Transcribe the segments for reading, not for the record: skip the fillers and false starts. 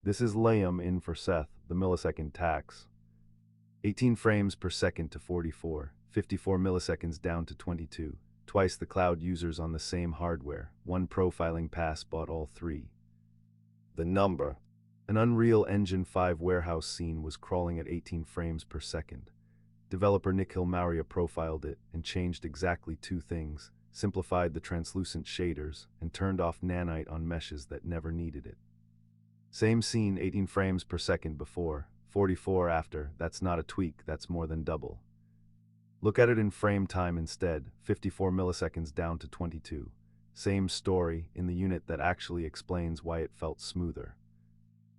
This is Liam in for Seth, the millisecond tax. 18 frames per second to 44, 54 milliseconds down to 22, twice the cloud users on the same hardware, one profiling pass bought all three. The number. An Unreal Engine 5 warehouse scene was crawling at 18 frames per second. Developer Nikhil Maurya profiled it and changed exactly two things, simplified the translucent shaders, and turned off nanite on meshes that never needed it. Same scene 18 frames per second before, 44 after. That's not a tweak, that's more than double. Look at it in frame time instead, 54 milliseconds down to 22. Same story in the unit that actually explains why it felt smoother.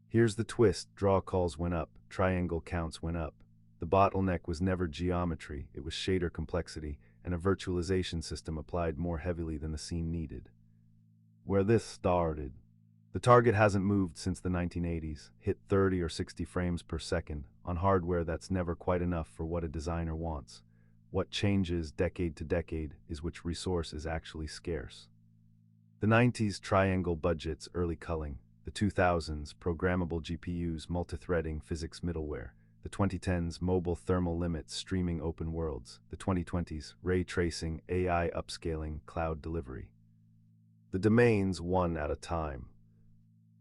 Here's the twist: draw calls went up, triangle counts went up. The bottleneck was never geometry, it was shader complexity, and a virtualization system applied more heavily than the scene needed. Where this started. The target hasn't moved since the 1980s, hit 30 or 60 frames per second, on hardware that's never quite enough for what a designer wants. What changes decade to decade is which resource is actually scarce. The 90s triangle budgets, early culling. The 2000s programmable GPUs, multithreading, physics middleware. The 2010s mobile thermal limits, streaming open worlds. The 2020s ray tracing, AI upscaling, cloud delivery. The domains one at a time.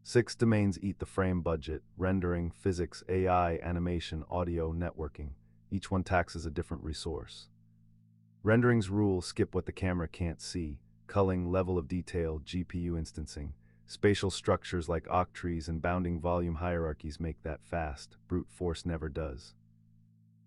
6 domains eat the frame budget: rendering, physics, AI, animation, audio, networking. Each one taxes a different resource. Rendering's rule: skip what the camera can't see. Culling, level of detail, GPU instancing. Spatial structures like octrees and bounding volume hierarchies make that fast. Brute force never does.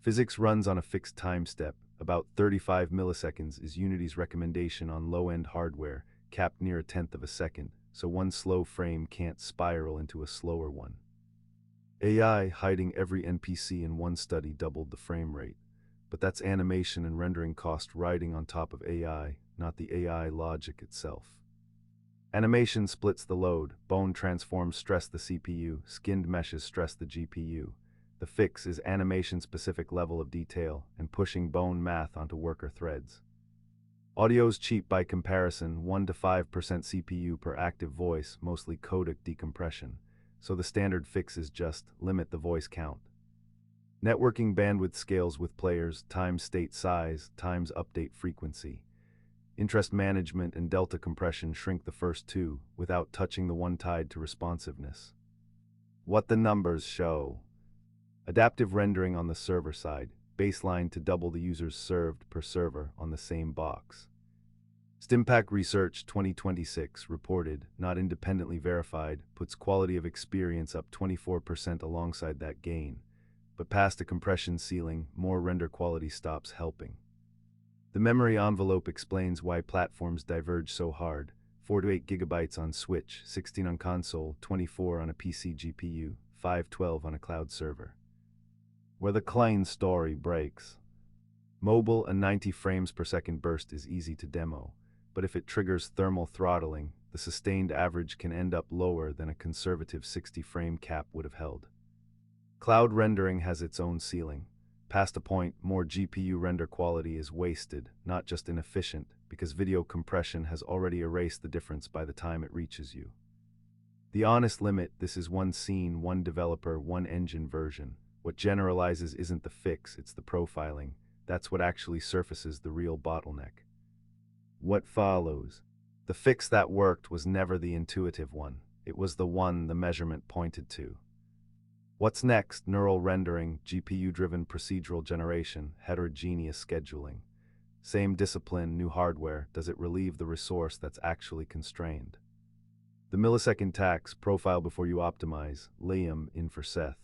Physics runs on a fixed time step. About 35 milliseconds is Unity's recommendation on low-end hardware, capped near a tenth of a second, so one slow frame can't spiral into a slower one. AI hiding every NPC in one study doubled the frame rate. But that's animation and rendering cost riding on top of AI, not the AI logic itself. Animation splits the load, bone transforms stress the CPU, skinned meshes stress the GPU. The fix is animation-specific level of detail and pushing bone math onto worker threads. Audio's cheap by comparison, 1 to 5% CPU per active voice, mostly codec decompression, so the standard fix is just limit the voice count. Networking bandwidth scales with players, times state size, times update frequency. Interest management and delta compression shrink the first two, without touching the one tied to responsiveness. What the numbers show. Adaptive rendering on the server side, baseline to double the users served per server on the same box. Stimpack Research 2026 reported, not independently verified, puts quality of experience up 24% alongside that gain, but past a compression ceiling, more render quality stops helping. The memory envelope explains why platforms diverge so hard: 4 to 8 gigabytes on Switch, 16 on console, 24 on a PC GPU, 512 on a cloud server. Where the Klein story breaks. Mobile, a 90 frames per second burst is easy to demo, but if it triggers thermal throttling, the sustained average can end up lower than a conservative 60 frame cap would have held. Cloud rendering has its own ceiling. Past a point, more GPU render quality is wasted, not just inefficient, because video compression has already erased the difference by the time it reaches you. The honest limit: this is one scene, one developer, one engine version. What generalizes isn't the fix, it's the profiling. That's what actually surfaces the real bottleneck. What follows? The fix that worked was never the intuitive one. It was the one the measurement pointed to. What's next? Neural rendering, GPU-driven procedural generation, heterogeneous scheduling. Same discipline, new hardware. Does it relieve the resource that's actually constrained? The millisecond tax, profile before you optimize. Liam in for Seth.